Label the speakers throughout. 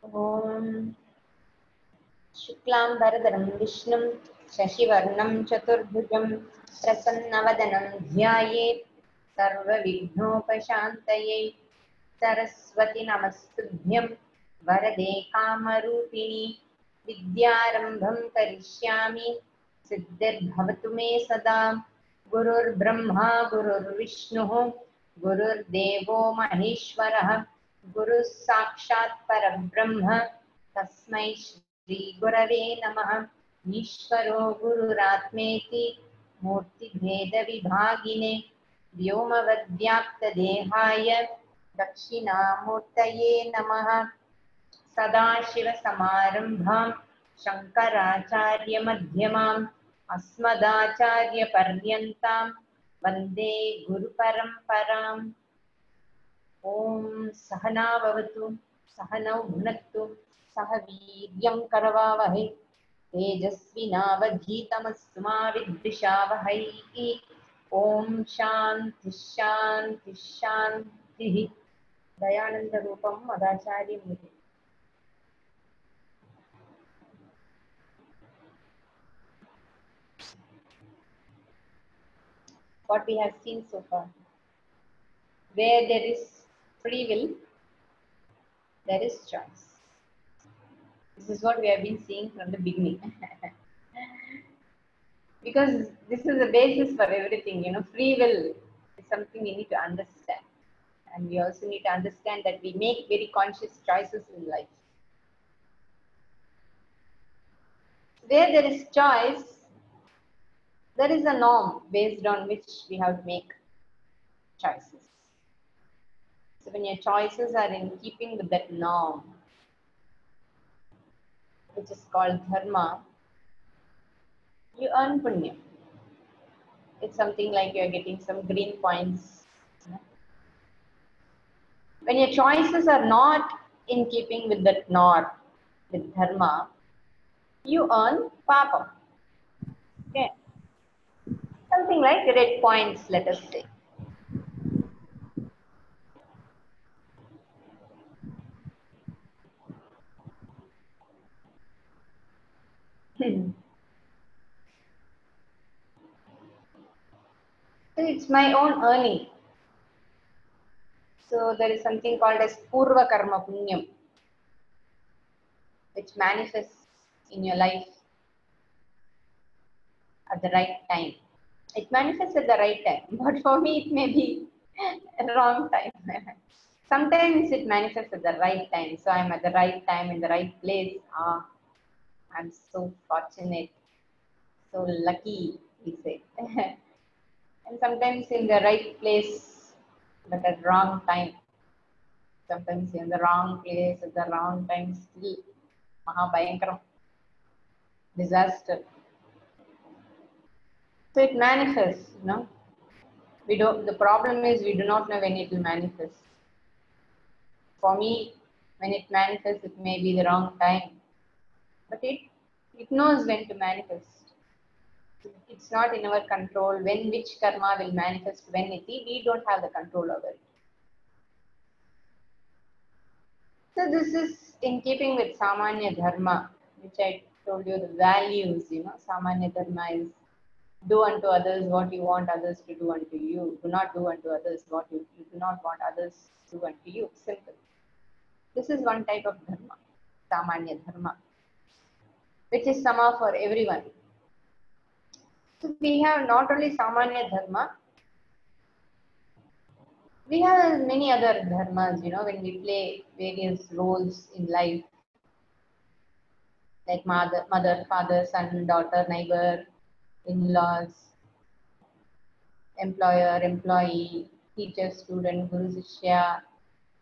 Speaker 1: ॐ शुक्लाम्बरधरं विष्णुं शशिवर्णं चतुर्भुजं प्रसन्नवदनं ध्यायेत् सर्वविघ्नोपशान्तये। सरस्वती नमस्तुभ्यं वरदे कामरूपिणि विद्यारम्भं करिष्यामि सिद्धिर्भवतु मे सदा। गुरुर्ब्रह्मा गुरुर्विष्णुः गुरुर्देवो महेश्वरः गुरुः साक्षात् परब्रह्म तस्मै श्री गुरवे नमः। ईश्वरो गुरुरात्मेति मूर्तिभेदविभागिने व्योमवद्व्याप्तदेहाय दक्षिणामूर्तये नमः। सदाशिवसमारम्भां शङ्कराचार्यमध्यमाम् अस्मदाचार्यपर्यन्तां वन्दे गुरुपरम्पराम्। ॐ सहना भवतु सहनौ भुनक्तु सह वीर्यं करवावहै तेजस्विनावधीतमस्तु मा विद्विषावहै। ॐ शान्ति शान्ति शान्तिः। दयानंद रूपम मदाचार्य मूर्ति। What we have seen so far, where there is free will, there is choice. This is what we have been seeing from the beginning. Because this is the basis for everything, you know. Free will is something we need to understand, and we also need to understand that we make very conscious choices in life. Where there is choice, there is a norm based on which we have to make choices. So when your choices are in keeping with that norm, which is called dharma, you earn punya. It's something like you're getting some green points. When your choices are not in keeping with that norm, with dharma, you earn papa. Okay. Something like red points, let us say. So it's my own earning. So there is something called as purva karma punyam, which manifests in your life at the right time. It manifests at the right time, but for me it may be a wrong time. Sometimes it manifests at the right time, so I'm at the right time in the right place. I'm so fortunate, so lucky, we say. And sometimes in the right place, but at wrong time. Sometimes in the wrong place at the wrong time, still Mahabhayankaram, disaster. So it manifests, you know. We don't. The problem is we do not know when it will manifest. For me, when it manifests, it may be the wrong time, but it knows when to manifest. It's not in our control when which karma will manifest when it is. We don't have the control over it. So this is in keeping with Samanya Dharma, which I told you the values. You know, Samanya Dharma is do unto others what you want others to do unto you. Do not do unto others what you do not want others to do unto you. Simple. This is one type of dharma, Samanya Dharma, which is sama for everyone. So we have not only Samanya Dharma, we have many other dharmas, you know, when we play various roles in life, like mother, father, son, daughter, neighbor, in-laws, employer, employee, teacher, student, guru, shishya,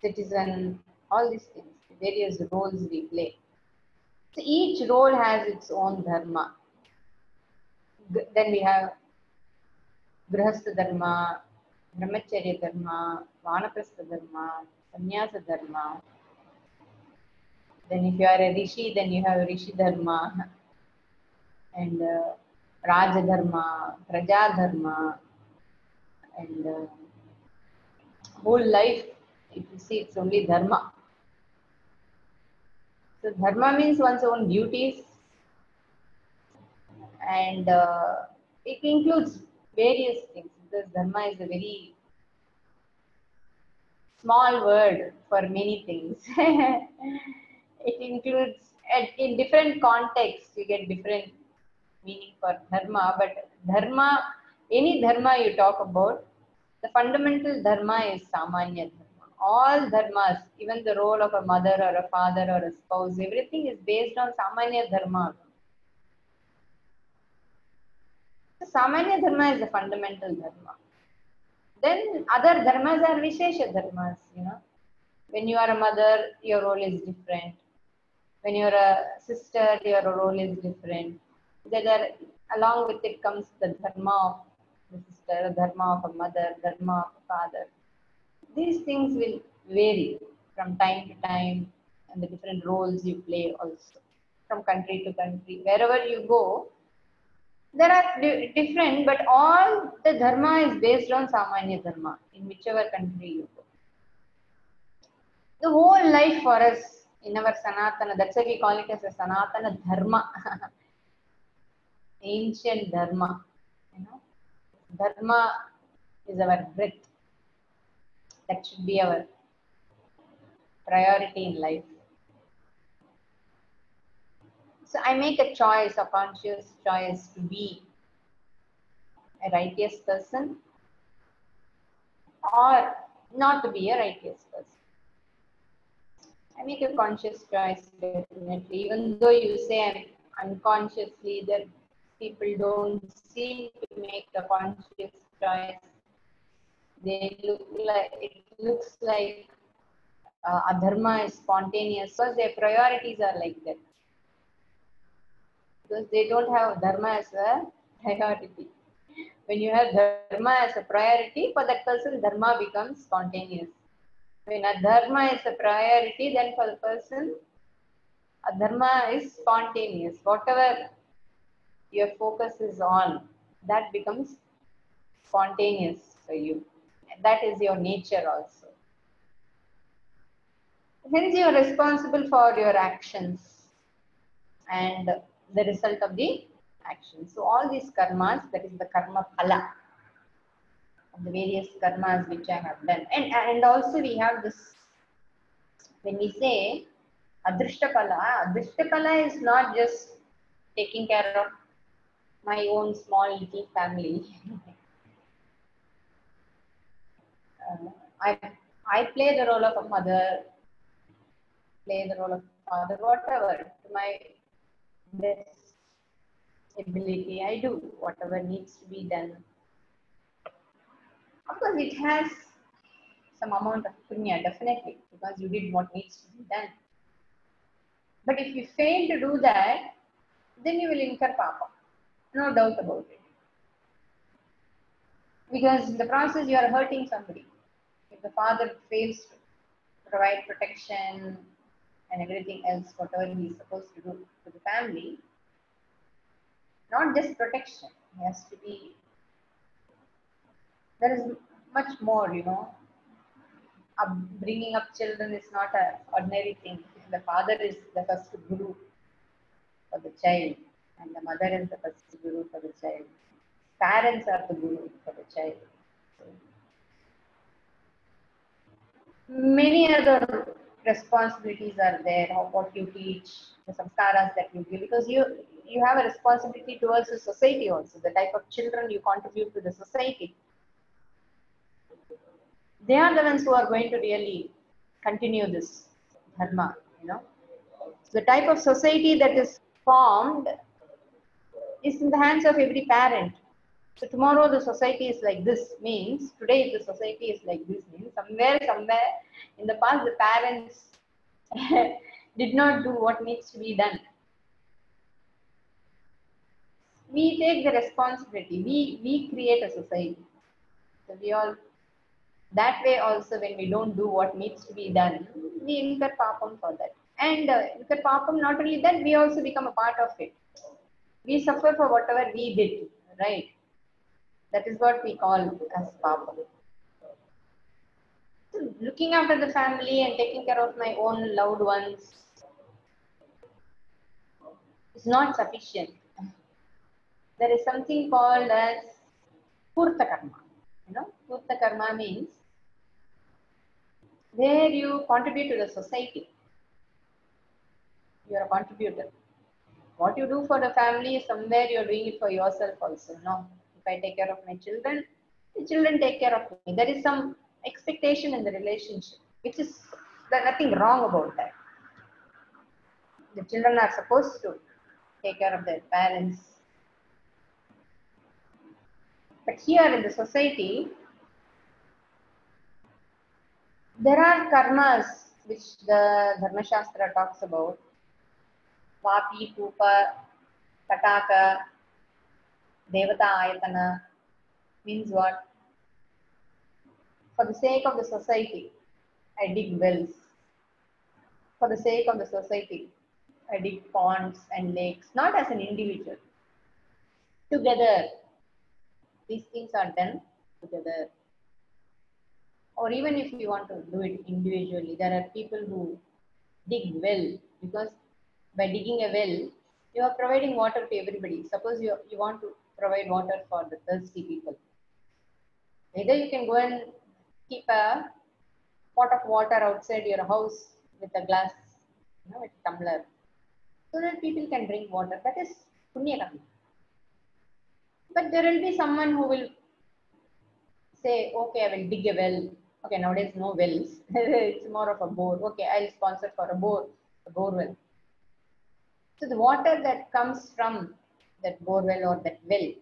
Speaker 1: citizen, all these things, various roles we play. So each role has its own dharma. Then we have grihastha dharma, brahmacharya dharma, vanaprastha dharma, sannyasa dharma. Then if you are a rishi, then you have rishi dharma, and raja dharma, praja dharma, and whole life, if you see, it's only dharma. So dharma means one's own duties, and it includes various things. Because dharma is a very small word for many things. It includes, in different contexts, you get different meaning for dharma, but dharma, any dharma you talk about, the fundamental dharma is samanya dharma. All dharmas, even the role of a mother or a father or a spouse, everything is based on samanya dharma. So samanya dharma is the fundamental dharma. Then other dharmas are vishesha dharmas, you know. When you are a mother, your role is different. When you're a sister, your role is different. There are, along with it comes the dharma of the sister, dharma of a mother, dharma of a father. These things will vary from time to time, and the different roles you play also from country to country. Wherever you go, there are different, but all the dharma is based on Samanya dharma in whichever country you go. The whole life for us in our Sanatana, that's why we call it as a Sanatana dharma, ancient dharma. You know, dharma is our breath. That should be our priority in life. So I make a choice, a conscious choice to be a righteous person or not to be a righteous person. I make a conscious choice definitely, even though you say I'm unconsciously, that people don't seem to make a conscious choice. They look like, it looks like adharma is spontaneous because their priorities are like that. Because they don't have dharma as a priority. When you have dharma as a priority, for that person, dharma becomes spontaneous. When adharma is a priority, then for the person, adharma is spontaneous. Whatever your focus is on, that becomes spontaneous for you. That is your nature also. Hence, you are responsible for your actions and the result of the action. So, all these karmas, that is the karma phala of the various karmas which I have done. And also, we have this, when we say adrishta phala is not just taking care of my own small little family. uh, I, I play the role of a mother, play the role of father, whatever, to my best ability. I do whatever needs to be done. Of course, it has some amount of punya, definitely, because you did what needs to be done. But if you fail to do that, then you will incur papa. No doubt about it. Because in the process, you are hurting somebody. If the father fails to provide protection and everything else, whatever he is supposed to do to the family, not just protection, he has to be, there is much more, you know. Bringing up children is not an ordinary thing. The father is the first guru for the child, and the mother is the first guru for the child. Parents are the guru for the child. So, many other responsibilities are there, how what you teach, the samskaras that you give, because you have a responsibility towards the society also, the type of children you contribute to the society. They are the ones who are going to really continue this dharma, you know. So the type of society that is formed is in the hands of every parent. So tomorrow the society is like this means, today the society is like this means, somewhere in the past the parents did not do what needs to be done. We take the responsibility, we create a society. So we all, that way also when we don't do what needs to be done, we incur papam for that. And incur papam, not only that, we also become a part of it. We suffer for whatever we did, right? That is what we call as papam. So looking after the family and taking care of my own loved ones, is not sufficient. There is something called as Purta Karma. Purta Karma means where you contribute to the society. You are a contributor. What you do for the family, somewhere you are doing it for yourself also. No, if I take care of my children, the children take care of me. There is some expectation in the relationship, which is there's nothing wrong about that. The children are supposed to take care of their parents. But here in the society, there are karmas which the Dharma Shastra talks about. Vapi, Pupa, Kataka, Devata Ayatana means what? For the sake of the society, I dig wells. For the sake of the society, I dig ponds and lakes, not as an individual. Together, these things are done together. Or even if you want to do it individually, there are people who dig well because by digging a well, you are providing water to everybody. Suppose you want to provide water for the thirsty people. Either you can go and keep a pot of water outside your house with a glass, with a tumbler, so that people can drink water. That is punya karma. But there will be someone who will say, okay, I will dig a well. Okay, nowadays no wells. It's more of a bore. Okay, I'll sponsor for a bore well. So the water that comes from that bore well or that well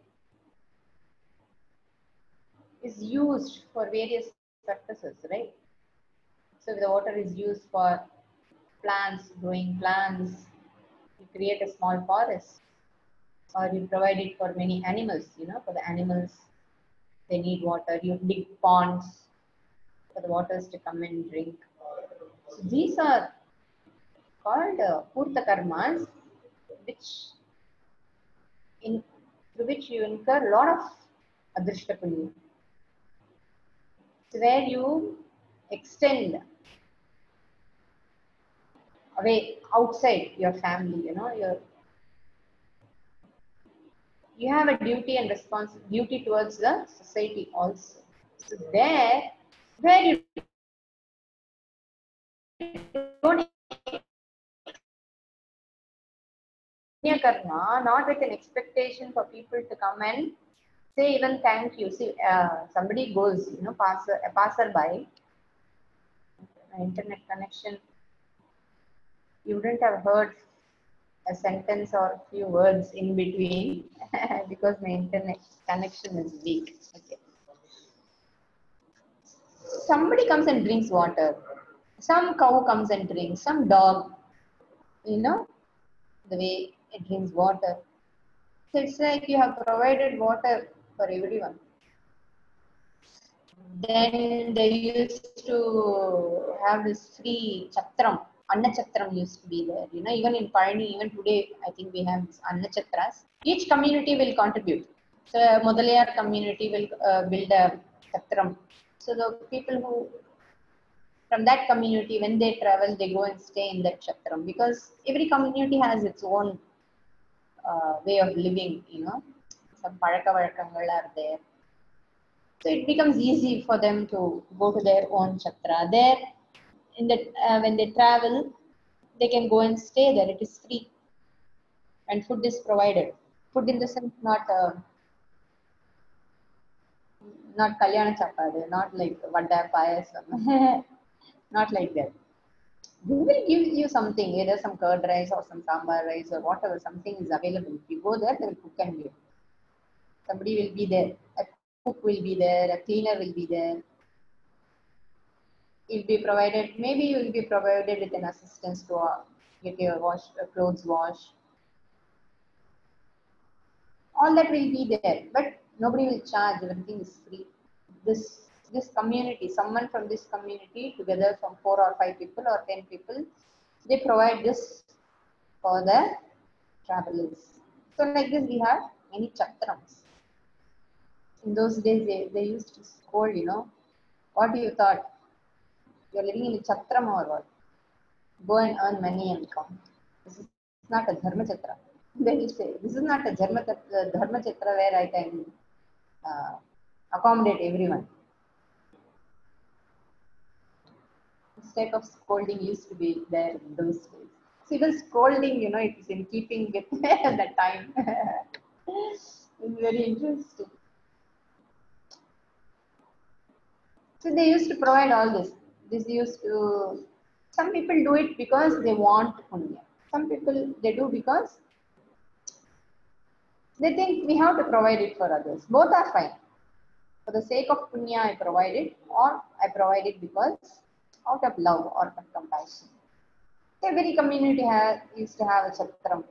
Speaker 1: is used for various purposes, right? So the water is used for plants, growing plants. You create a small forest, or you provide it for many animals. For the animals, they need water. You dig ponds for the waters to come and drink. So these are called Purta Karmas, which in through which you incur a lot of Adrishta Punya. It's where you extend away outside your family, you have a duty and responsibility towards the society also. So there, where you don't Punya karma, not with an expectation for people to come and say even thank you. See, somebody goes, a passerby, internet connection, you wouldn't have heard a sentence or a few words in between because my internet connection is weak. Okay. Somebody comes and drinks water. Some cow comes and drinks. Some dog, the way it drinks water. So it's like you have provided water for everyone. Then they used to have this free chatram. Anna Chatram used to be there. Even in Palani, even today, I think we have Anna Chatras. Each community will contribute. So Modalayar community will build a Chatram. So the people who from that community, when they travel, they go and stay in that Chatram because every community has its own way of living. Some Paraka Varakangal are there. So it becomes easy for them to go to their own chatra. There, when they travel, they can go and stay there. It is free, and food is provided. Food in the sense not kalyana chapade, not like vada payasam, not like that. They will give you something, either some curd rice or some sambar rice or whatever. Something is available. If you go there, they will cook and give. Somebody will be there. A cook will be there. A cleaner will be there. You'll be provided, maybe you will be provided with an assistance to get your clothes washed. All that will be there, but nobody will charge. Everything is free. This community, someone from this community, together from 4 or 5 people or 10 people, they provide this for the travelers. So like this, we have many chatrams. In those days, they used to scold, what do you thought? You're living in a chatram or what? Go and earn money and come. This is not a dharma chatra. They will say, this is not a Dharma Chitra where I can uh, accommodate everyone. This type of scolding used to be there in those days. So even scolding, it is in keeping with the time. It's very interesting. So they used to provide all this. Some people do it because they want punya. Some people, they do because they think we have to provide it for others. Both are fine. For the sake of punya, I provide it, or I provide it because out of love or of compassion. Every community used to have a chatram.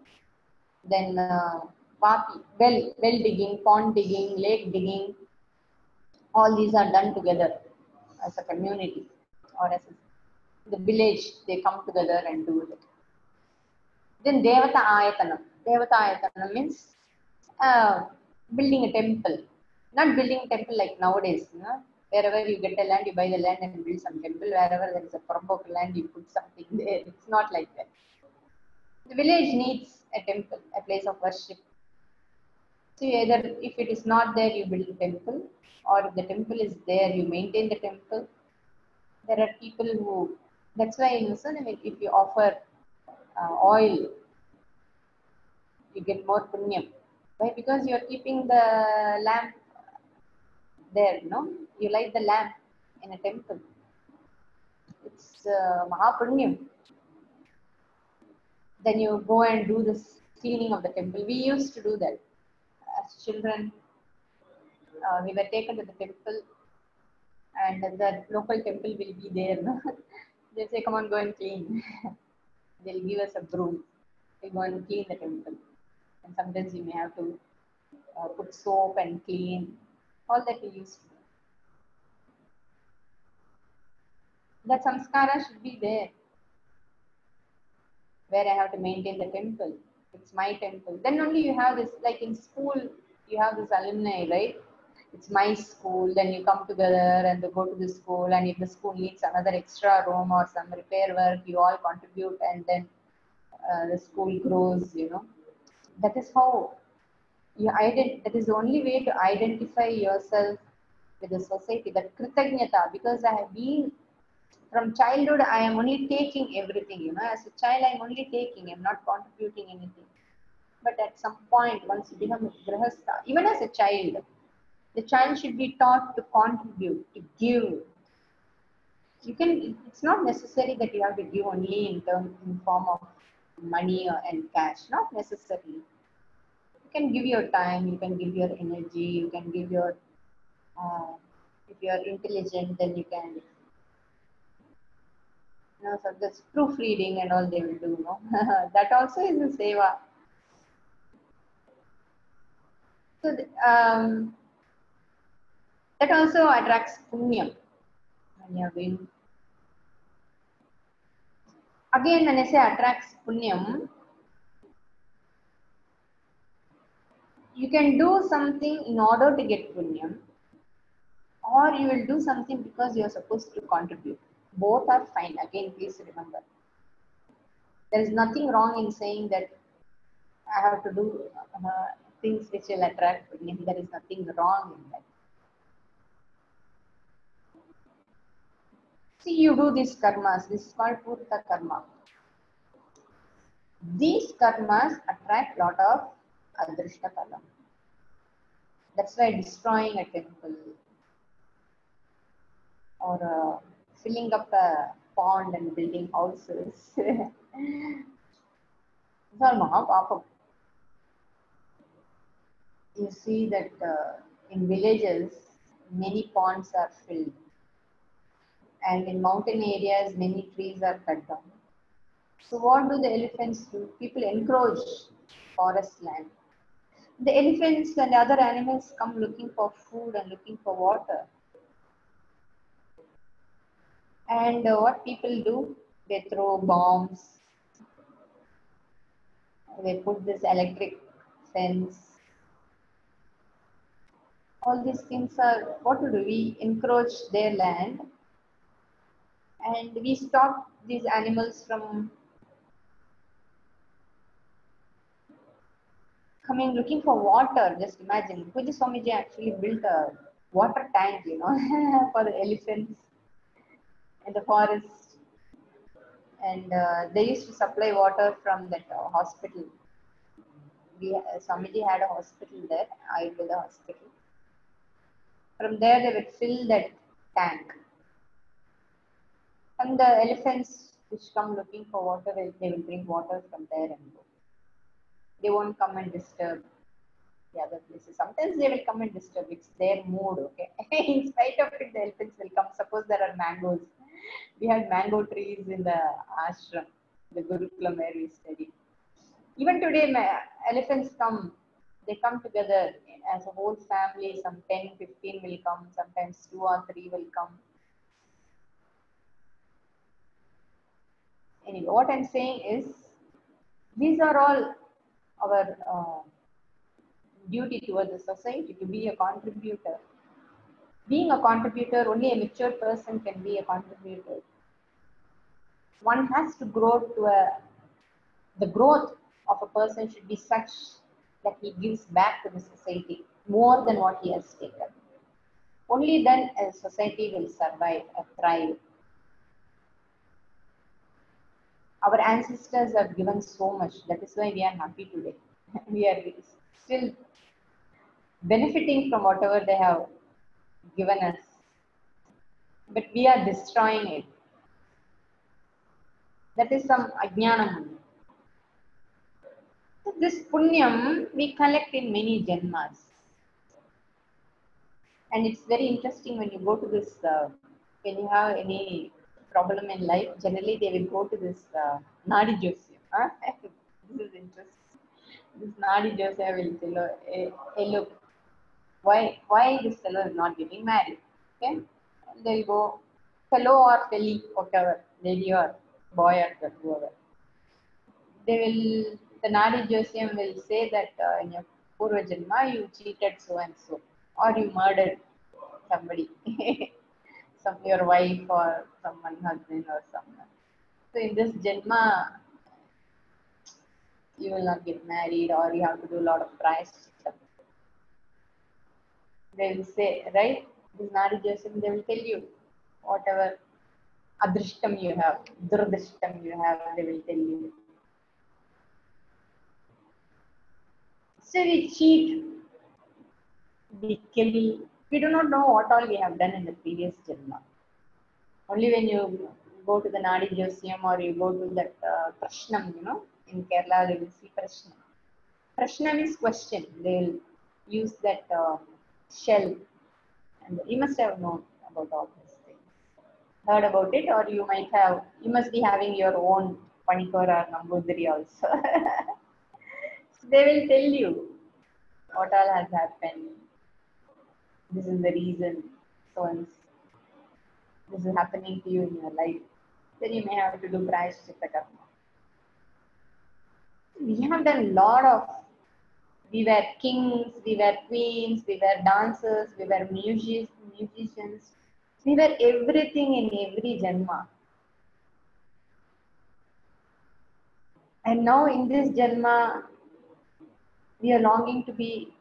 Speaker 1: Then well digging, pond digging, lake digging, all these are done together as a community or as the village. They come together and do it. Then Devata Ayatanam. Devata Ayatanam means building a temple. Not building a temple like nowadays. Wherever you get a land, you buy the land and build some temple. Wherever there is a Prabhupada land, you put something there. It's not like that. The village needs a temple, a place of worship. So either if it is not there, you build a temple, or if the temple is there, you maintain the temple. There are people who, that's why in Muslim, if you offer oil, you get more punyam. Why? Because you are keeping the lamp there, no? You light the lamp in a temple. It's Mahapunyam. Then you go and do this cleaning of the temple. We used to do that. As children, we were taken to the temple, and the local temple will be there. No? They'll say, come on, go and clean. They'll give us a broom. We'll go and clean the temple. And sometimes you may have to put soap and clean. All that we used to do. That samskara should be there. Where I have to maintain the temple. It's my temple. Then only you have this, like in school, you have this alumni, right? It's my school. Then you come together and they go to the school. And if the school needs another extra room or some repair work, you all contribute, and then the school grows. That is how that is the only way to identify yourself with the society. That kritagnyata, because I have been from childhood, I am only taking everything. As a child, I am only taking. I am not contributing anything. But at some point, once you become a grihastha, even as a child, the child should be taught to contribute, to give. It's not necessary that you have to give only in form of money and cash. Not necessarily. You can give your time, you can give your energy, you can give your, if you are intelligent, then you can, so this proofreading and all they will do, that also is a seva. So that also attracts punyam. When you have been, again, when I say attracts punyam, you can do something in order to get punyam, or you will do something because you are supposed to contribute. Both are fine. Again, please remember. There is nothing wrong in saying that I have to do things which will attract punyam. There is nothing wrong in that. See, you do these karmas. This is called purta karma. These karmas attract lot of adrishta phalam. That's why destroying a temple or filling up a pond and building houses. These are mahapapam. You see that in villages, many ponds are filled. And in mountain areas, many trees are cut down. So what do the elephants do? People encroach forest land. The elephants and other animals come looking for food and looking for water. And what people do? They throw bombs. They put this electric fence. All these things are, what do? We encroach their land and we stop these animals from coming looking for water. Just imagine, Puja Swamiji actually built a water tank, for the elephants in the forest, and they used to supply water from that hospital. Swamiji had a hospital there, Ayurveda hospital. From there, they would fill that tank, and the elephants which come looking for water, they will drink water from there and go. They won't come and disturb the other places. Sometimes they will come and disturb. It's their mood, okay? In spite of it, the elephants will come. Suppose there are mangoes. We had mango trees in the ashram, the Gurukulam where we study. Even today, elephants come. They come together as a whole family. Some 10, 15 will come. Sometimes 2 or 3 will come. Anyway, what I'm saying is, these are all our duty towards the society, to be a contributor. Being a contributor, only a mature person can be a contributor. One has to grow the growth of a person should be such that he gives back to the society more than what he has taken. Only then a society will survive and thrive. Our ancestors have given so much. That is why we are happy today. We are still benefiting from whatever they have given us. But we are destroying it. That is some ajnanam. So this punyam we collect in many janmas. And it's very interesting when you go to this, when you have any problem in life, generally they will go to this Nadi Jyosyam. Huh? This is interesting. This Nadi Jyosyam will tell you, hey, look, why this fellow is not getting married? Okay? And they'll go, fellow or felly, whatever, lady or boy or girl, whoever. They will, the Nadi Jyosyam will say that in your Purva Janma you cheated so and so, or you murdered somebody, your wife or someone, husband or someone. So in this Janma, you will not get married, or you have to do a lot of prayashchitta. They will say, right? This Nadi Jyosyam, they will tell you whatever adrishtam you have, durdishtam you have, they will tell you. So we cheat, we kill, we do not know what all we have done in the previous Janma. Only when you go to the Nadi Jyosyam or you go to that Prashnam, in Kerala they will see Prashnam. Prashnam is question. They will use that shell. And you must have known about all these things. Heard about it, or you must be having your own Panikor or Nambudiri also. So they will tell you what all has happened. This is the reason. So and this is happening to you in your life. Then you may have to do prayashchitta karma. We have done a lot of, we were kings, we were queens, we were dancers, we were musicians. We were everything in every janma. And now in this janma, we are longing to be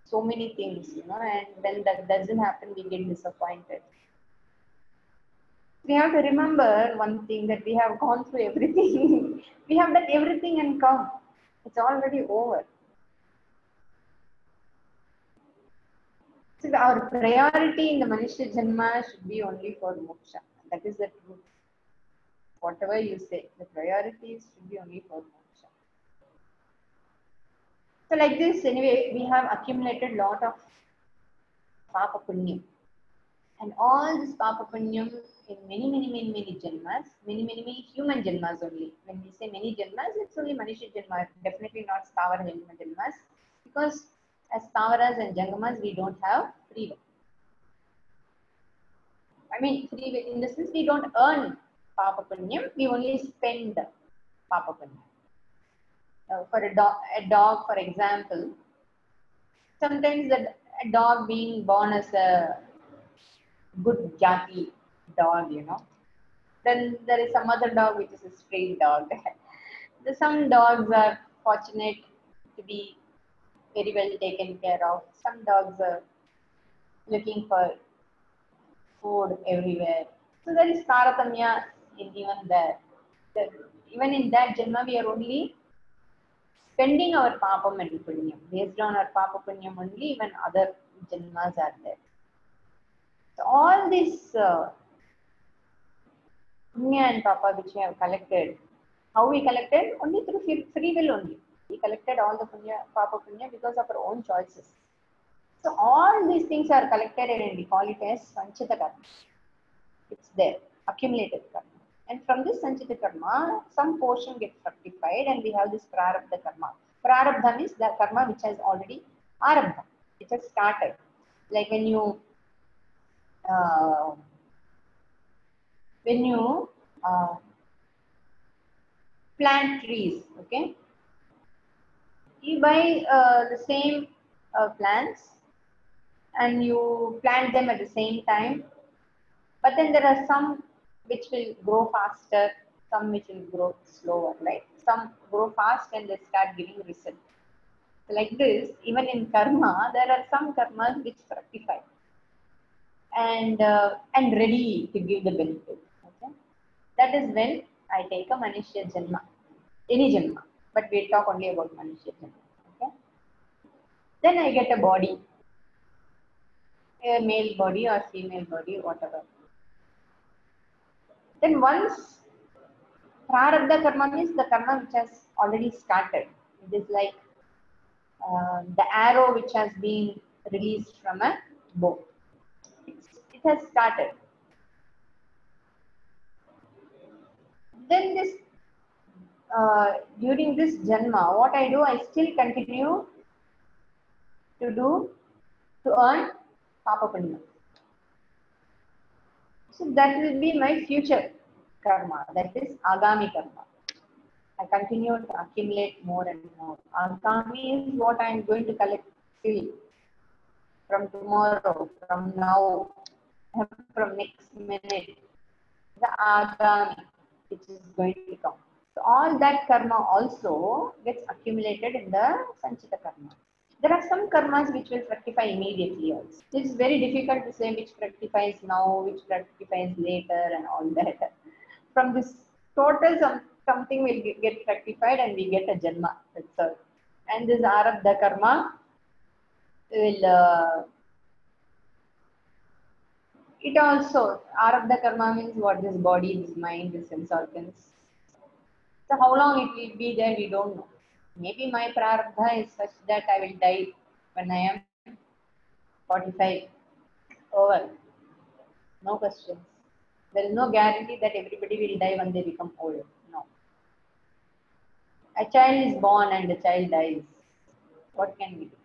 Speaker 1: so many things, and when that doesn't happen, we get disappointed. We have to remember one thing, that we have gone through everything. We have done everything and come. It's already over. So our priority in the Manushya Janma should be only for moksha. That is the truth. Whatever you say, the priorities should be only for moksha. So like this, anyway, we have accumulated lot of Papa Punyam. And all this Papa Punyam in many janmas, many human janmas only. When we say many janmas, it's only Manushya Janma, definitely not Stavara janmas, because as Stavaras and Jangamas, we don't have free will. I mean, free will in the sense we don't earn Papa Punyam, we only spend Papa Punyam. For a dog, for example, sometimes a dog being born as a good jati dog, then there is some other dog which is a stray dog. Some dogs are fortunate to be very well taken care of. Some dogs are looking for food everywhere. So there is Taratamya in even there. The, even in that Janma, we are only spending our Papam and Punyam. Based on our Papa Punyam only, even other Janmas are there. So all this Punya and Papa which we have collected, how we collected? Only through free will only. We collected all the Punya, Papa Punya because of our own choices. So all these things are collected and we call it as Sanchita Karma. It's there, accumulated karma. And from this Sanchita Karma, some portion gets fructified and we have this Prarabdha Karma. Prarabdha means the karma which has already Arabdha, which has started. Like uh, when you plant trees, okay? You buy the same plants and you plant them at the same time, but then there are some which will grow faster, some which will grow slower, right? Some grow fast and they start giving result. So like this, even in karma, there are some karmas which fructify and ready to give the benefit. Okay? That is when I take a Manushya Janma, any Janma, but we talk only about Manushya Janma. Okay? Then I get a body, a male body or female body, whatever. Then once Prarabdha karma means the karma which has already started. It is like the arrow which has been released from a bow. It has started. Then this during this janma, what I do, I still continue to do to earn papa punya. So that will be my future karma. That is agami karma. I continue to accumulate more and more. Agami is what I am going to collect still from tomorrow, from now, from next minute. The agami, which is going to come. So all that karma also gets accumulated in the sanchita karma. There are some karmas which will fructify immediately also. It is very difficult to say which fructifies now, which fructifies later and all that. From this total something will get fructified and we get a janma. That's all. And this arabdha karma will it also arabdha karma means what this body, this mind, this sense organs. So how long it will be there, we don't know. Maybe my prarabdha is such that I will die when I am 45 over. No questions. There is no guarantee that everybody will die when they become old. No. A child is born and a child dies. What can we do?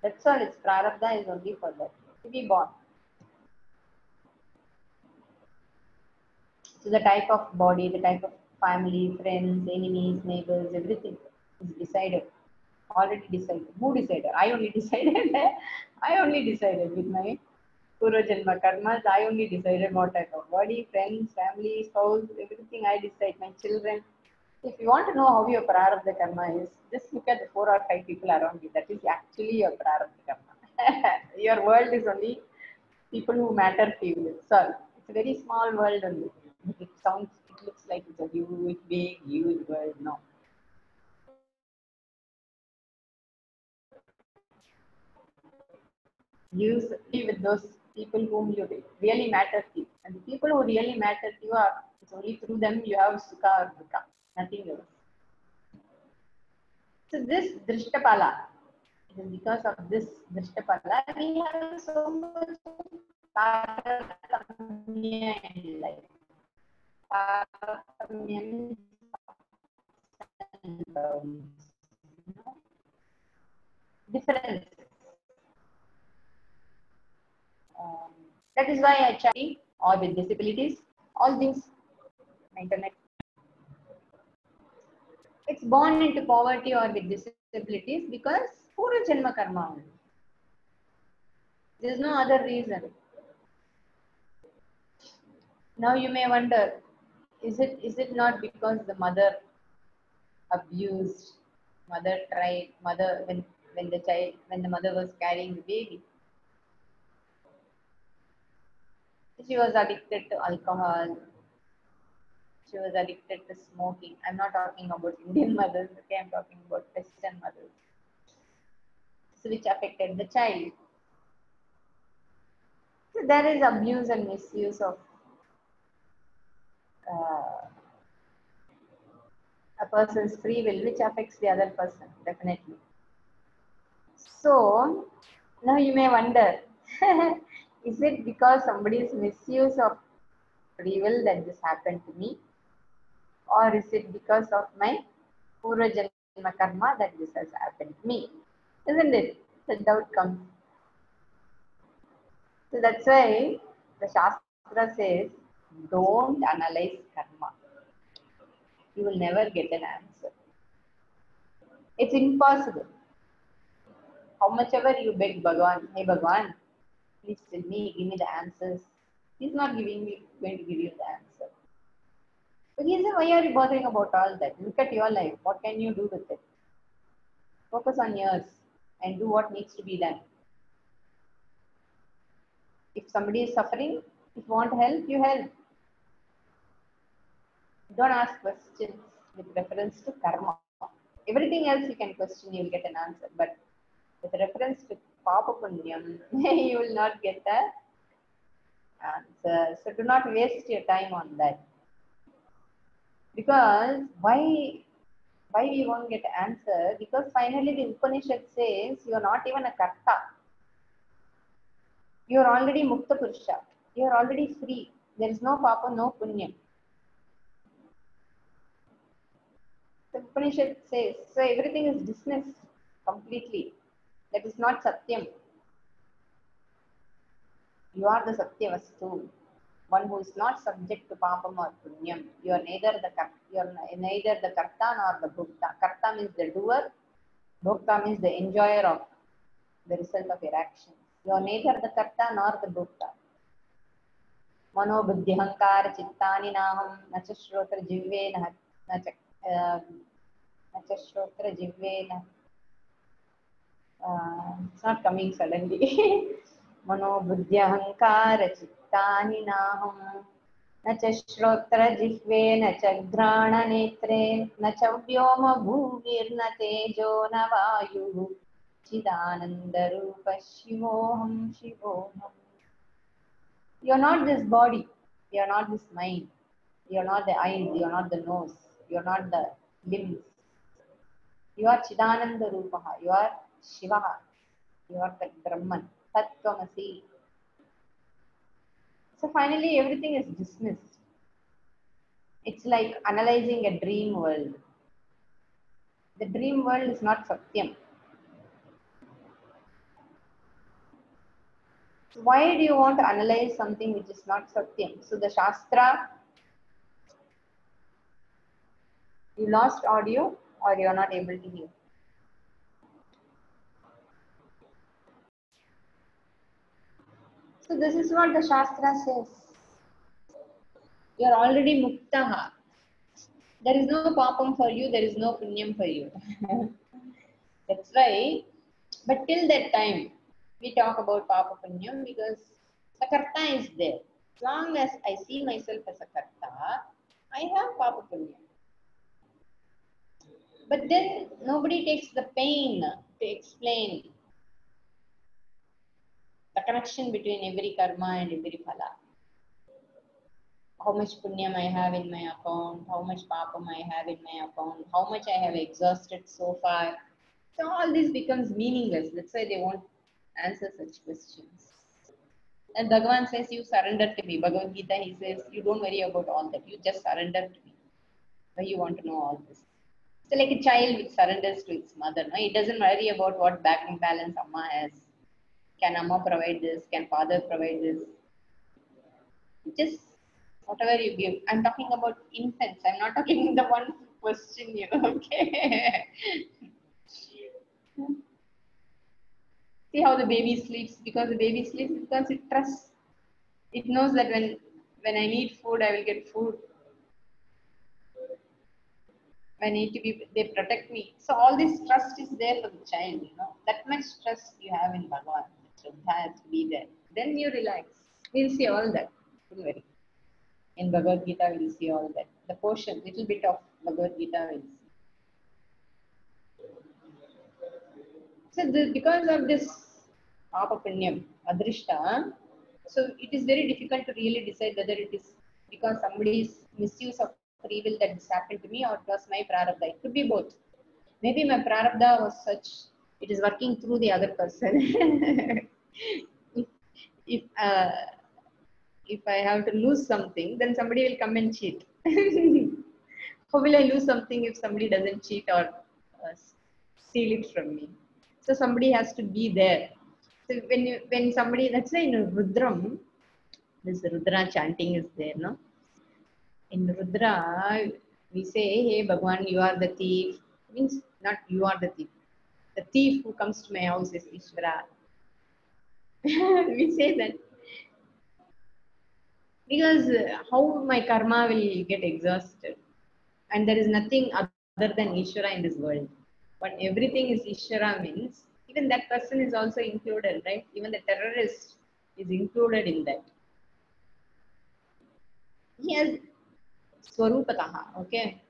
Speaker 1: That's all. Its prarabdha is only for that. To be born. So the type of body, the type of family, friends, enemies, neighbors, everything is decided. Already decided. Who decided? I only decided. I only decided with my Purva Janma karmas. I only decided what type of body, friends, family, spouse, everything I decide. My children. If you want to know how your prarabdha karma is, just look at the 4 or 5 people around you. That is actually your prarabdha karma. Your world is only people who matter to you. So it's a very small world only. It sounds, it looks like it's a huge, big, huge world. No. You be with those people whom you really matter to you. And the people who really matter to you are, it's only through them you have sukha or dukkha, nothing else. So this Drishtapala, it is because of this Drishtapala, we have so much Taratamya in life. Taratamya means differences. Um, that is why I try or with disabilities, all things, internet. It's born into poverty or with disabilities because Pura Janma Karma only. There is no other reason. Now you may wonder, is it not because the mother abused, mother tried, mother when when the mother was carrying the baby. She was addicted to alcohol. She was addicted to smoking. I'm not talking about Indian mothers, okay? I'm talking about Western mothers. So which affected the child. So there is abuse and misuse of uh, a person's free will, which affects the other person, definitely. So now you may wonder, is it because somebody's misuse of free will that this happened to me? Or is it because of my Purva Janma karma that this has happened to me? Isn't it? The doubt comes. So that's why the Shastra says, don't analyze karma. You will never get an answer. It's impossible. How much ever you beg Bhagavan, hey Bhagavan, please tell me, give me the answers. He's not going to give you the answer. But he said, why are you bothering about all that? Look at your life. What can you do with it? Focus on yours and do what needs to be done. If somebody is suffering, if you want help, you help. Don't ask questions with reference to karma. Everything else you can question, you will get an answer. But with reference to Papa Punyam, you will not get the answer. So do not waste your time on that. Because why we won't get answer? Because finally the Upanishad says you are not even a karta. You are already Mukta Purusha. You are already free. There is no Papa, no Punyam. The Upanishad says, so everything is dismissed completely. That is not Satyam. You are the Satyavastu, one who is not subject to Papam or Punyam. You are neither the Karta nor the Bhukta. Karta means the doer, Bhukta means the enjoyer of the result of your actions. You are neither the Karta nor the Bhukta. Mano buddhi hankara chittani naham nacha shrotra jivve nacha shrotra jivve. It's not coming suddenly. Mano buddhi ahankara chittani naham न च श्रोत्र जिह्वे न च घ्राण नेत्रे न च व्योम भूमिर्न तेजो न वायुः चिदानंद रूप शिवोहम शिवोहम. You are not this body, you are not this mind, you are not the eyes, you are not the nose, you are not the limbs. You are Chidananda Rupaha, you are Shivaha, you are the Brahman, Tattvamasi. So finally everything is dismissed. It's like analyzing a dream world. The dream world is not Satyam. So why do you want to analyze something which is not Satyam? So the Shastra, you lost audio or you are not able to hear. So this is what the Shastra says. You are already Muktaha. There is no Papam for you, there is no Punyam for you. That's why, but till that time, we talk about Papa Punyam because the Karta is there. As long as I see myself as a Karta, I have Papa Punyam. But then nobody takes the pain to explain the connection between every karma and every phala. How much punyam I have in my account, how much papam I have in my account, how much I have exhausted so far. So all this becomes meaningless. That's why they won't answer such questions. And Bhagavan says, you surrender to me. Bhagavad Gita, he says, you don't worry about all that. You just surrender to me. Why you want to know all this? So like a child which surrenders to its mother. No? It doesn't worry about what bank balance Amma has. Can Amma provide this? Can father provide this? Just whatever you give. I'm talking about infants. I'm not talking the one who question you. Okay. See how the baby sleeps, because the baby sleeps because it trusts. It knows that when I need food, I will get food. I need to be, they protect me. So all this trust is there for the child, you know. That much trust you have in Bhagavan. Shraddha has to be there. Then you relax. We'll see all that. Don't worry. In Bhagavad Gita, we'll see all that. The portion, little bit of Bhagavad Gita, we'll see. So because of this Papa Punyam, Adrishta, so it is very difficult to really decide whether it is because somebody's misuse of free will that this happened to me or it was my prarabdha. It could be both. Maybe my prarabdha was such, it is working through the other person. if, if, uh, if I have to lose something, then somebody will come and cheat. How will I lose something if somebody doesn't cheat or steal it from me? So somebody has to be there. So when somebody, that's why in Rudram, this Rudra chanting is there, no? In Rudra, we say, hey Bhagwan, you are the thief. Means not you are the thief. The thief who comes to my house is Ishvara. We say that because how my karma will get exhausted, and there is nothing other than Ishvara in this world. But everything is Ishvara means even that person is also included, right? Even the terrorist is included in that. He has Swarupataha, okay?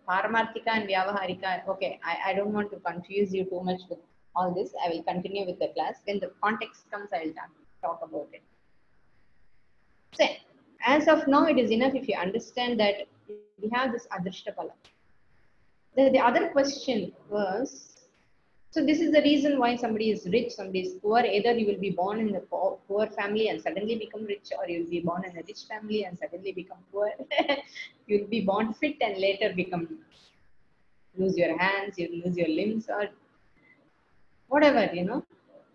Speaker 1: Paramarthika and Vyavaharika, okay, I don't want to confuse you too much with all this. I will continue with the class. When the context comes, I will talk about it. So, as of now, it is enough if you understand that we have this Adrishtapala. The other question was, so this is the reason why somebody is rich, somebody is poor. Either you will be born in a poor family and suddenly become rich, or you will be born in a rich family and suddenly become poor. You will be born fit and later become lose your hands, you lose your limbs, or whatever, you know.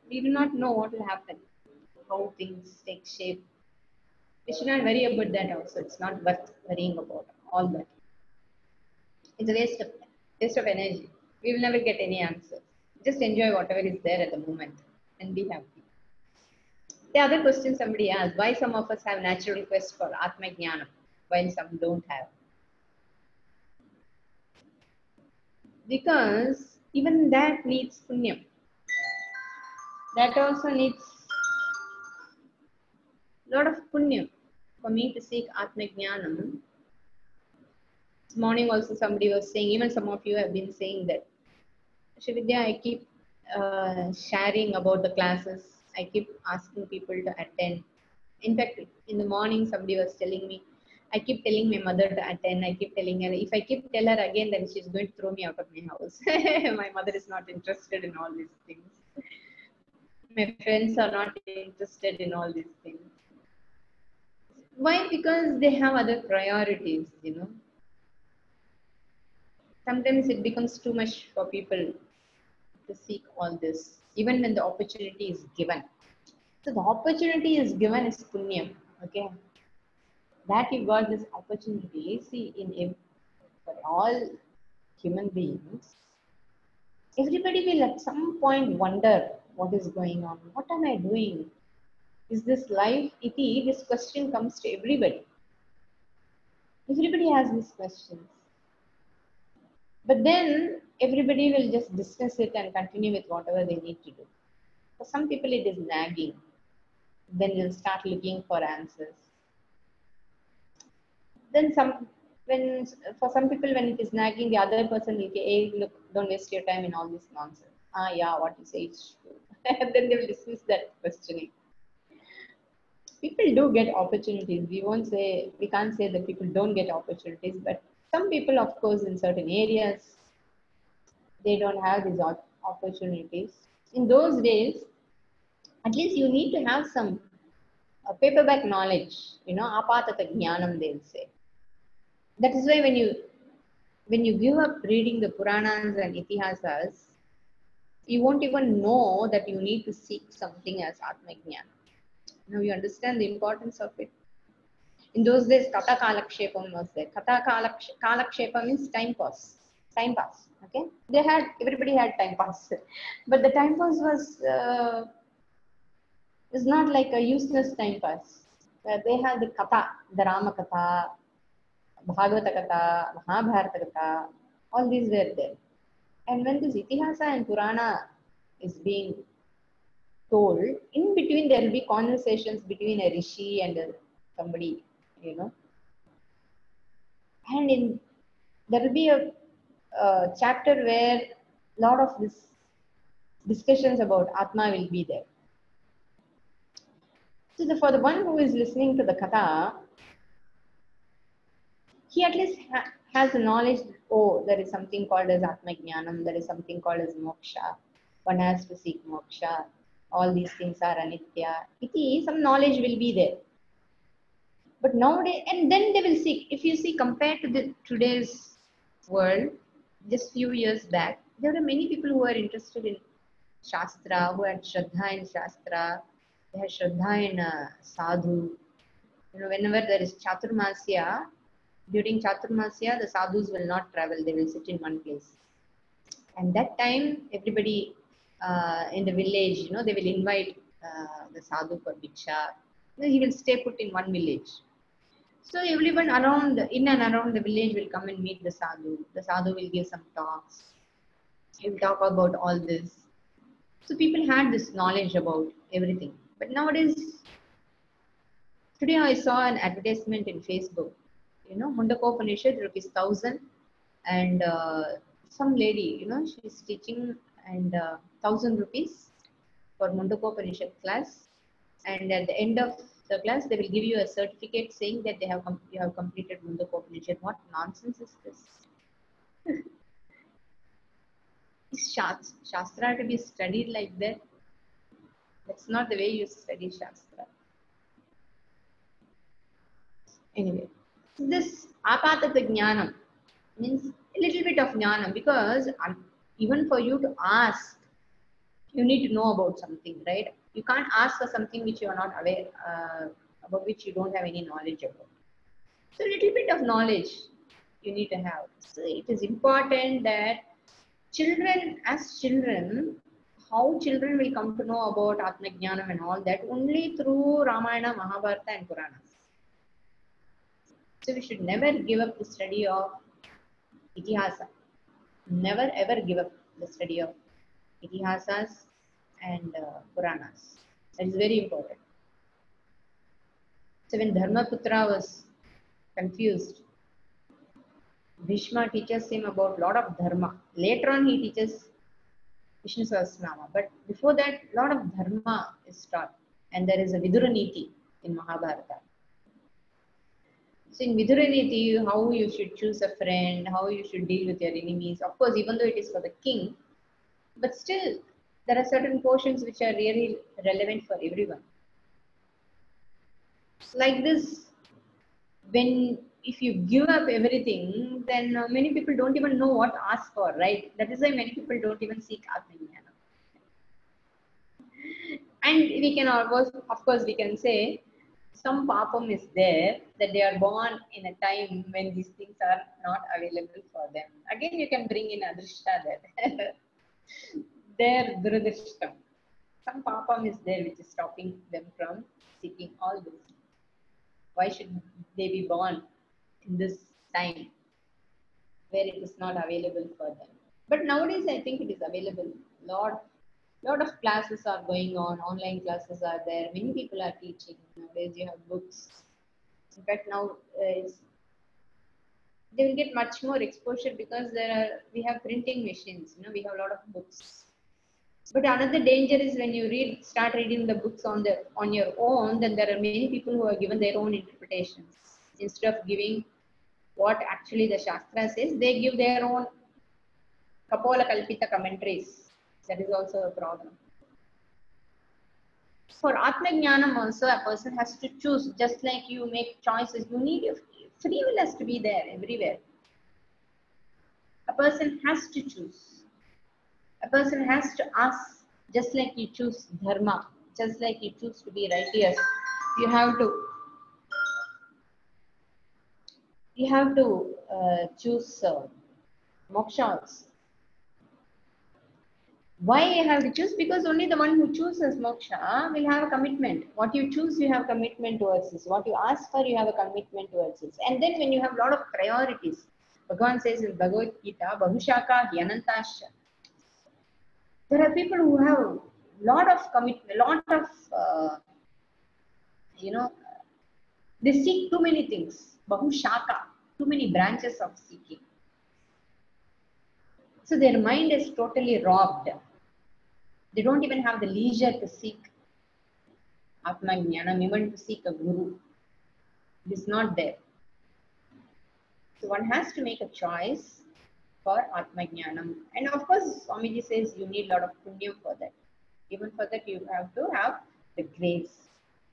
Speaker 1: We do not know what will happen, how things take shape. We should not worry about that also. It's not worth worrying about all that. It's a waste of energy. We will never get any answers. Just enjoy whatever is there at the moment and be happy. The other question somebody asked, why some of us have natural quest for Atma Jnanam while some don't have? Because even that needs punyam. That also needs a lot of punyam for me to seek Atma Jnanam. This morning also somebody was saying, even some of you have been saying that, Shividya, I keep sharing about the classes. I keep asking people to attend. In fact, in the morning, somebody was telling me, I keep telling my mother to attend. I keep telling her, if I keep tell her again, then she's going to throw me out of my house. My mother is not interested in all these things. My friends are not interested in all these things. Why? Because they have other priorities, you know. Sometimes it becomes too much for people to seek all this, even when the opportunity is given. So the opportunity is given as punyam, okay? That you got this opportunity. See, for all human beings, everybody will at some point wonder what is going on. What am I doing? Is this life iti? This question comes to everybody. Everybody has these questions. But then everybody will just discuss it and continue with whatever they need to do. For some people, it is nagging. Then they'll start looking for answers. Then when for some people, when it is nagging, the other person will say, hey, look, don't waste your time in all this nonsense. Ah, yeah, what you say is true. And then they will dismiss that questioning. People do get opportunities. We can't say that people don't get opportunities, but some people, of course, in certain areas, they don't have these opportunities. In those days, at least you need to have some paperback knowledge, you know, apatata jnanam, they'll say. That is why when you give up reading the Puranas and Itihasas, you won't even know that you need to seek something as Atma Jnana. Now you understand the importance of it. In those days, Katha Kalakshepam was there. Katha Kalakshepam means time pass. Time pass. Okay? Everybody had time pass. But the time pass was not like a useless time pass. They had the Katha, the Rama Katha, Bhagavata Katha, Mahabharata Katha. All these were there. And when this Itihasa and Purana is being told, in between there will be conversations between a rishi and somebody, you know. And there will be a chapter where a lot of this discussions about Atma will be there. So for the one who is listening to the Katha, he at least has the knowledge that, oh, there is something called as Atma Jnanam, there is something called as Moksha. One has to seek Moksha. All these things are Anitya. Some knowledge will be there. But nowadays, and then they will seek. If you see, compared to today's world, just few years back, there were many people who were interested in Shastra, who had Shraddha in Shastra, they had Shraddha in Sadhu. You know, whenever there is Chaturmasya, during Chaturmasya, the sadhus will not travel, they will sit in one place. And that time, everybody in the village, you know, they will invite the sadhu for Bhiksha. You know, he will stay put in one village. So everyone around, in and around the village will come and meet the sadhu. The sadhu will give some talks. He will talk about all this. So people had this knowledge about everything. But nowadays, today I saw an advertisement in Facebook. You know, Mundakopanishad, ₹1,000, and some lady, you know, she's teaching, and ₹1,000 for Mundakopanishad class. And at the end of the class, they will give you a certificate saying that you have completed Mundakopanishad. What nonsense is this? Is Shastra to be studied like that? That's not the way you study Shastra. Anyway, this apatata jnanam means a little bit of jnanam, because even for you to ask, you need to know about something, right? You can't ask for something which you are not aware, about which you don't have any knowledge about. So a little bit of knowledge you need to have. So it is important that children, how children will come to know about Atma Jnanam and all that only through Ramayana, Mahabharata and Puranas. So we should never give up the study of Itihasa. Never ever give up the study of Itihasas and Puranas. That is very important. So when Dharmaputra was confused, Bhishma teaches him about lot of dharma. Later on he teaches Vishnu Sahasranama. But before that, lot of dharma is taught. And there is a Viduraniti in Mahabharata. So in Viduraniti, how you should choose a friend, how you should deal with your enemies. Of course, even though it is for the king, but still, there are certain portions which are really relevant for everyone. Like this, if you give up everything, then many people don't even know what to ask for, right? That is why many people don't even seek Atma Jnana. And we can almost, of course, we can say some papam is there, that they are born in a time when these things are not available for them. Again, you can bring in adrishta there. Their duradrishtam. Some papam is there which is stopping them from seeking all this. Why should they be born in this time where it is not available for them? But nowadays, I think it is available. Lot of classes are going on. Online classes are there. Many people are teaching. Nowadays, you have books. In fact, now they will get much more exposure because we have printing machines. You know, we have a lot of books. But another danger is when you start reading the books on your own, then there are many people who have given their own interpretations. Instead of giving what actually the Shastra says, they give their own Kapola Kalpita commentaries. That is also a problem. For Atma Jnanam also, a person has to choose, just like you make choices. You need free will has to be there everywhere. A person has to choose. A person has to ask, just like you choose dharma, just like you choose to be righteous. You have to choose moksha also. Why I have to choose? Because only the one who chooses moksha will have a commitment. What you choose, you have commitment towards this. What you ask for, you have a commitment towards this. And then when you have a lot of priorities, Bhagavan says in Bhagavad Gita, Bahushaka Hyanantasha. There are people who have lot of commitment, lot of, you know, they seek too many things. Bahushaka, too many branches of seeking. So their mind is totally robbed. They don't even have the leisure to seek Atma Jnanam, even to seek a guru. It is not there. So one has to make a choice for Atma Jnanam. And of course, Swamiji says you need a lot of punyam for that. Even for that, you have to have the grace.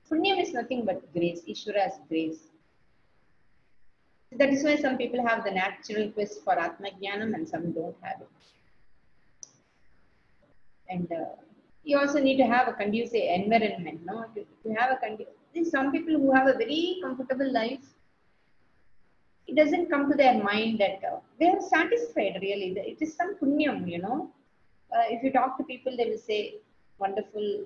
Speaker 1: Punyam is nothing but grace. Ishvara's grace. So that is why some people have the natural quest for Atma Jnanam and some don't have it. And you also need to have a conducive environment. No, to have a conducive. Some people who have a very comfortable life, it doesn't come to their mind that they are satisfied really. It is some punyam, you know. If you talk to people, they will say, wonderful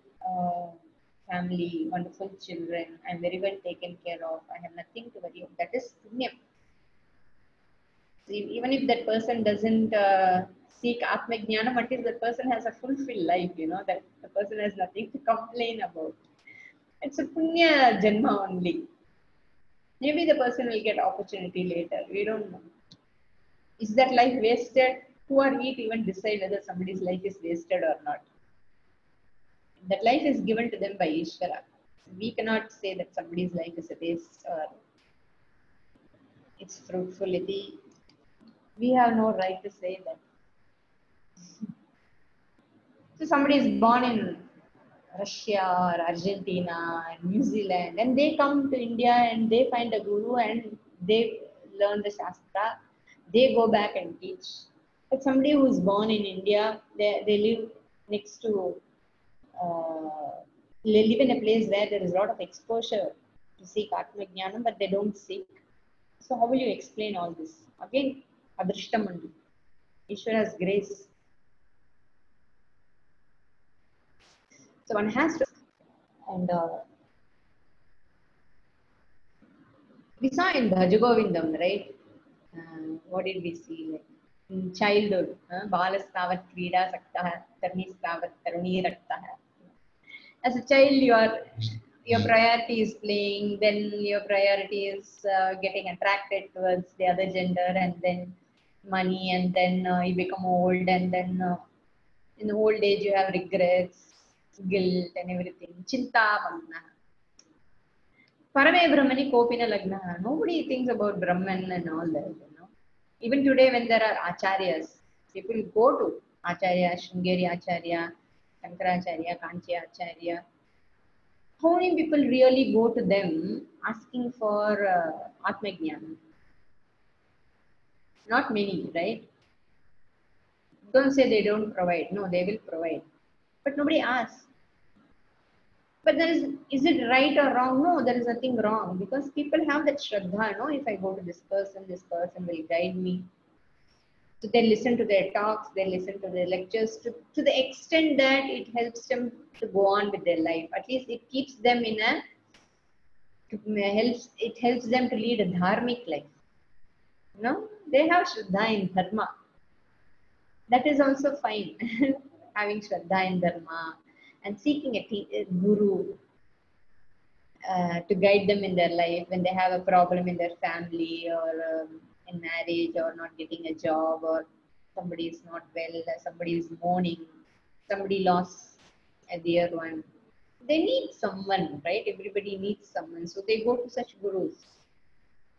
Speaker 1: family, wonderful children, I'm very well taken care of, I have nothing to worry about. That is punyam. So even if that person doesn't seek Atma Jnanam, at least the person has a fulfilled life, you know, that the person has nothing to complain about. It's a punya janma only. Maybe the person will get opportunity later. We don't know. Is that life wasted? Who are we to even decide whether somebody's life is wasted or not? That life is given to them by Ishvara. We cannot say that somebody's life is a waste or it's fruitfulity. We have no right to say that. So somebody is born in Russia or Argentina, New Zealand, and they come to India and they find a guru and they learn the Shastra. They go back and teach. But somebody who is born in India, they live next to, they live in a place where there is a lot of exposure to seek Atma Jnanam, but they don't seek. So how will you explain all this? Again, Adrishtamandi. Ishvara's grace. So one has to, and we saw in Bhajagovindam, right? What did we see? Like in childhood, Balastavat Krida Sakta, Tarnistavat Taruni Rakta. As a child, your priority is playing, then your priority is getting attracted towards the other gender, and then money, and then you become old, and then in the old age you have regrets, guilt, and everything. Chinta Magna. Parame Brahmani Kopina Lagna. Nobody thinks about Brahman and all that, you know. Even today, when there are acharyas, people go to Acharya, Shringeri Acharya, Shankaracharya, Kanchi Acharya. How many people really go to them asking for Atma Jnana? Not many, right? Don't say they don't provide. No, they will provide. But nobody asks. But is it right or wrong? No, there is nothing wrong because people have that shraddha, no? If I go to this person will guide me. So they listen to their talks, they listen to their lectures to the extent that it helps them to go on with their life. At least it keeps them in it helps them to lead a dharmic life. No, they have shraddha in dharma. That is also fine. Having shraddha in dharma and seeking a guru to guide them in their life when they have a problem in their family or in marriage or not getting a job or somebody is not well, somebody is mourning, somebody lost a dear one. They need someone, right? Everybody needs someone. So they go to such gurus.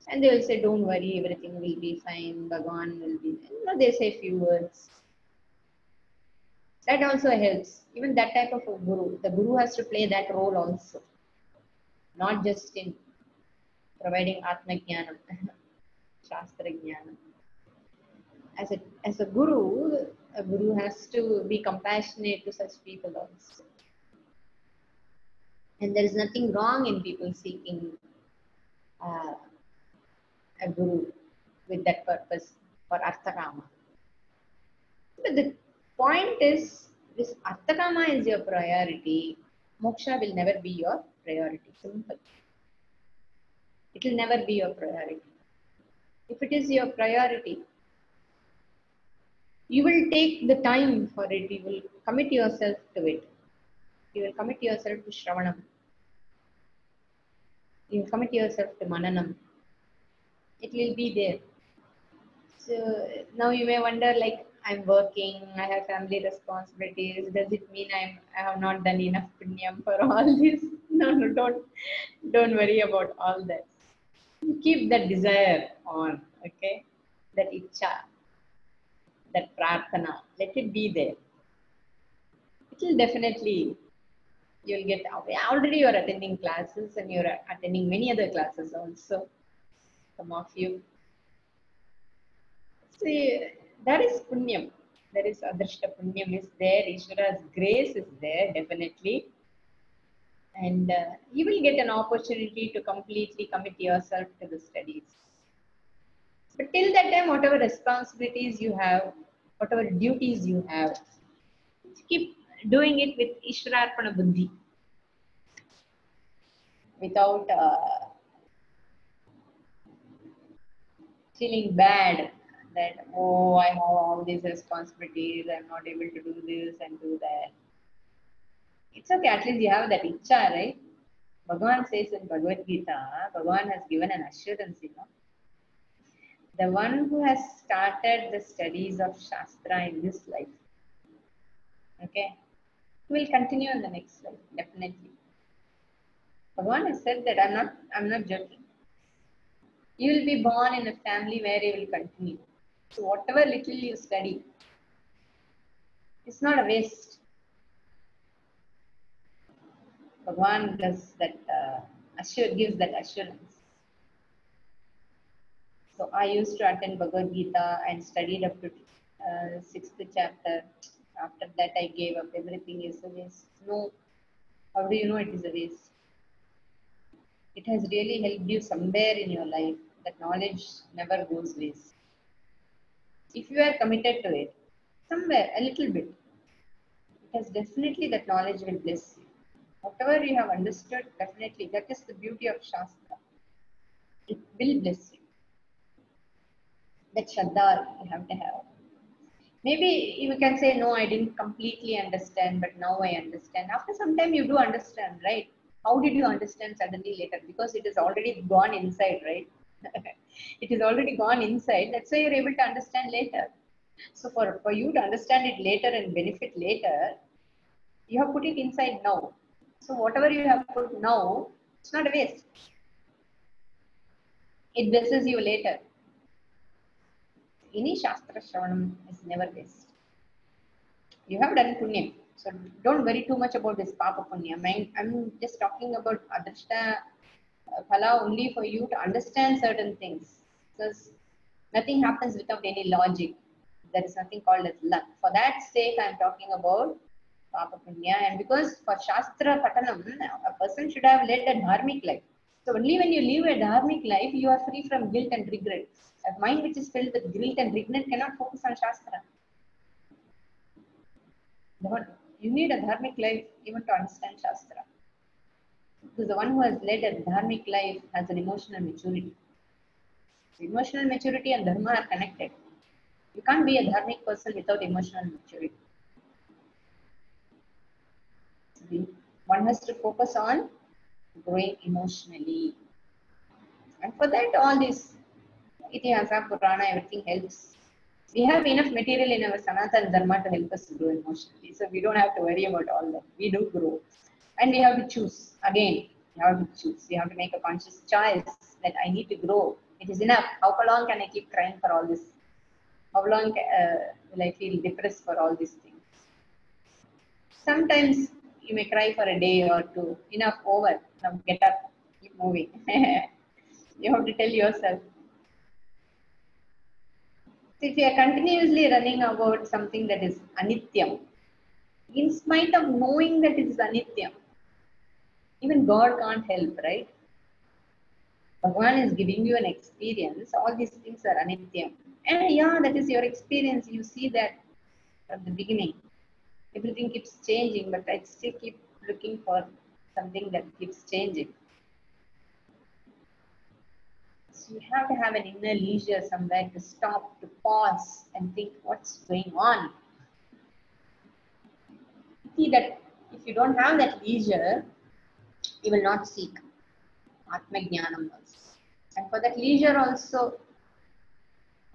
Speaker 1: And they will say, don't worry, everything will be fine, Bhagavan will be, you know, they say few words. That also helps. Even that type of a guru, the guru has to play that role also. Not just in providing Atma Jnanam, Shastra Jnanam. As a guru has to be compassionate to such people also. And there is nothing wrong in people seeking a guru with that purpose for Arthakama. But the point is, this Arthakama is your priority, Moksha will never be your priority. Simple. It will never be your priority. If it is your priority, you will take the time for it. You will commit yourself to it. You will commit yourself to Shravanam. You will commit yourself to Mananam. It will be there. So now you may wonder, like, I'm working, I have family responsibilities. Does it mean I have not done enough punyam for all this? No, no, don't worry about all that. Keep that desire on, okay? That icha, that prarthana, let it be there. It will definitely, you'll get out. Already you're attending classes and you're attending many other classes also. Some of you. See, that is punyam. There is adrishta punyam is there. Ishvara's grace is there, definitely. And you will get an opportunity to completely commit yourself to the studies. But till that time, whatever responsibilities you have, whatever duties you have, keep doing it with Ishwararpana Buddhi, without feeling bad that, oh, I have all these responsibilities, I'm not able to do this and do that. It's okay, at least you have that icha, right? Bhagavan says in Bhagavad Gita, Bhagavan has given an assurance, The one who has started the studies of Shastra in this life, okay, will continue in the next life, definitely. Bhagavan has said that I'm not joking. You will be born in a family where you will continue. So whatever little you study, it's not a waste. Bhagavan does that, gives that assurance. So I used to attend Bhagavad Gita and studied up to sixth chapter. After that, I gave up. Everything is a waste. No, how do you know it is a waste? It has really helped you somewhere in your life. That knowledge never goes waste. If you are committed to it, somewhere, a little bit, it has definitely that knowledge will bless you. Whatever you have understood, definitely, that is the beauty of Shastra. It will bless you. That Shraddha you have to have. Maybe you can say, no, I didn't completely understand, but now I understand. After some time, you do understand, right? How did you understand suddenly later? Because it is already gone inside, right? It is already gone inside. That's why you're able to understand later. So for you to understand it later and benefit later, you have put it inside now. So whatever you have put now, it's not a waste. It blesses you later. Any Shastra Shravanam is never waste. You have done punyam. So don't worry too much about this papa punyam. I'm just talking about adrishta phala only for you to understand certain things. Because nothing happens without any logic. There is nothing called as luck. For that sake, I'm talking about papa punya. And because for Shastra Patanam, a person should have led a dharmic life. So only when you live a dharmic life, you are free from guilt and regret. A mind which is filled with guilt and regret cannot focus on Shastra. But you need a dharmic life even to understand Shastra. Because the one who has led a dharmic life has an emotional maturity. Emotional maturity and dharma are connected. You can't be a dharmic person without emotional maturity. One has to focus on growing emotionally. And for that, all this Itihasa, Purana, everything helps. We have enough material in our Sanatana Dharma to help us grow emotionally. So we don't have to worry about all that. We do grow. And we have to choose. Again, you have to choose. You have to make a conscious choice that I need to grow. It is enough. How long can I keep crying for all this? How long will I feel depressed for all these things? Sometimes you may cry for a day or two. Enough, over. Now get up, keep moving. You have to tell yourself. So if you are continuously running about something that is anityam, in spite of knowing that it is anityam, even God can't help, right? Bhagavan is giving you an experience. All these things are anityam. And yeah, that is your experience. You see that from the beginning. Everything keeps changing, but I still keep looking for something that keeps changing. So you have to have an inner leisure somewhere to stop, to pause and think what's going on. See that if you don't have that leisure, you will not seek Atma Jnanam also. And for that leisure also,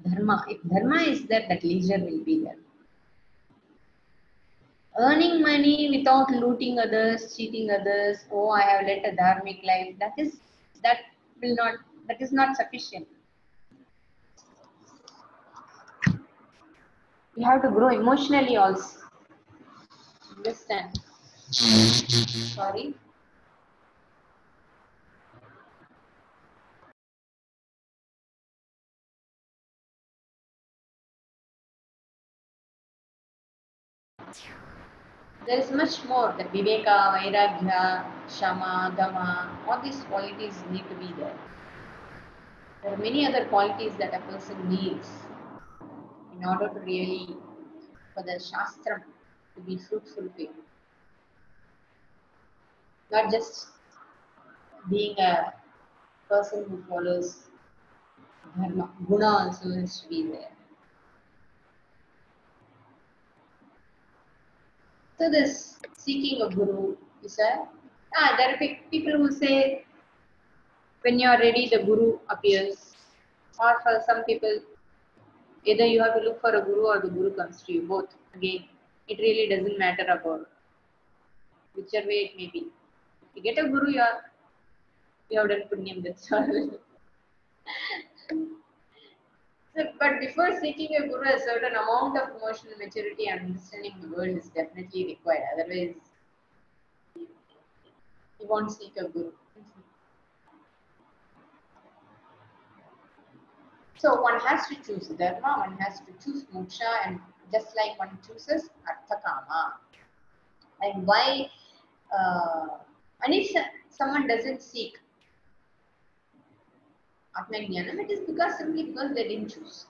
Speaker 1: dharma. If dharma is there, that leisure will be there. Earning money without looting others, cheating others, oh, I have led a dharmic life, that is not sufficient. You have to grow emotionally also. Understand? Sorry. There is much more. The viveka, vairagya, shama, dama, all these qualities need to be there. There are many other qualities that a person needs in order to really, for the shastram to be fruitful for you. Not just being a person who follows dharma, guna also has to be there. So this seeking a guru is there are people who say when you are ready the guru appears, or for some people either you have to look for a guru or the guru comes to you. Both again, it really doesn't matter about whichever way it may be. If you get a guru, you have done punyam. That's all. So, but before seeking a guru, a certain amount of emotional maturity and understanding the world is definitely required. Otherwise, you won't seek a guru. So one has to choose dharma, one has to choose moksha, and just like one chooses artha kama. And why? And if someone doesn't seek Atma Jnanam, it is simply because they didn't choose.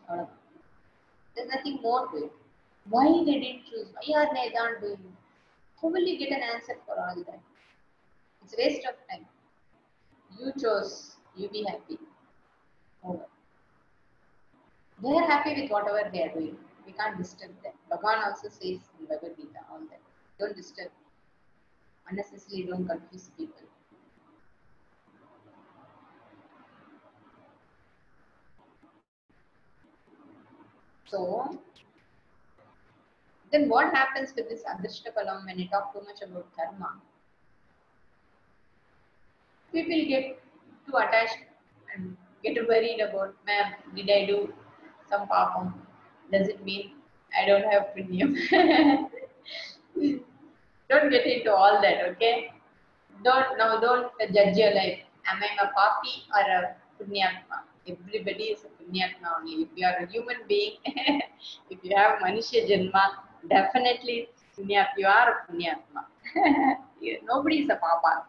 Speaker 1: There's nothing more to it. Why they didn't choose? Why are they not doing it? Who will you get an answer for all that? It's a waste of time. You chose, you be happy. Over. They are happy with whatever they are doing. We can't disturb them. Bhagavan also says in Bhagavad Gita, all that. Don't disturb. Unnecessarily don't confuse people. So, then what happens with this Adrishta Kalam when you talk too much about karma? People get too attached and get worried about, ma'am, did I do some papam? Does it mean I don't have punyam? Don't get into all that, okay? Don't judge your life. Am I a papi or a punyatma? Everybody is a punyatma only. If you are a human being, if you have manushya janma, definitely you are a punyatma. Nobody is a papa.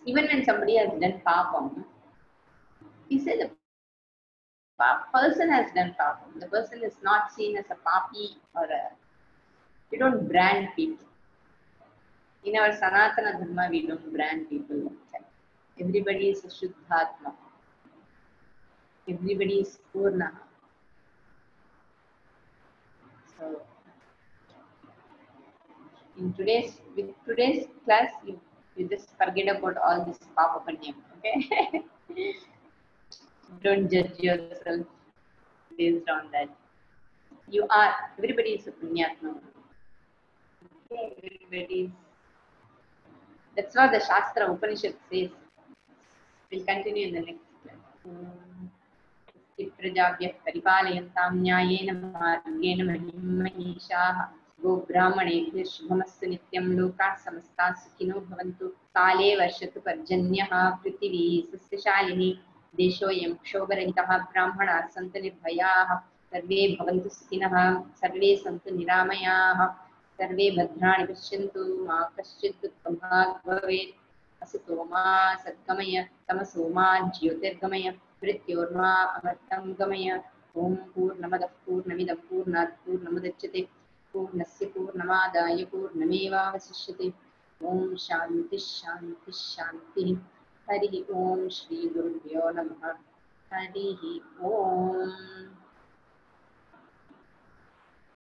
Speaker 1: Even when somebody has done papam, he said the person has done papam. The person is not seen as a papi or a. You don't brand people. In our Sanatana Dharma, we don't brand people like that. Everybody is a Shuddhatma. Everybody is Purna. So, with today's class, you just forget about all this Papa Punyam, okay? Don't judge yourself based on that. Everybody is a Punyatma. Okay, everybody is. That's what the Shastra Upanishad says. We'll continue in the next class. प्रजाभ्यः परिपालयन्तां न्यायेन मार्गेण महिषाः गोब्राह्मणेभ्यः शुभमस्तु नित्यं लोकाः समस्ताः सुखिनो भवन्तु काले वर्षतु पर्जन्यः पृथिवी सस्यशालिनी देशोऽयं क्षोभरहितः ब्राह्मणाः सन्तु निर्भयाः सर्वे भवन्तु सुखिनः सर्वे सन्तु निरामयाः सर्वे भद्राणि पश्यन्तु मा कश्चित् दुःखभाग् भवेत् असतो मा सद्गमय तमसो मा ज्योतिर्गमय मृत्योर्मा अमृतं गमय ॐ पूर्णमदः पूर्णमिदं पूर्णात् पूर्णमुदच्यते पूर्णस्य पूर्णमादाय पूर्णमेवावशिष्यते ॐ शान्तिः शान्तिः शान्तिः हरि ओम श्री गुरुभ्यो नमः हरि ओम।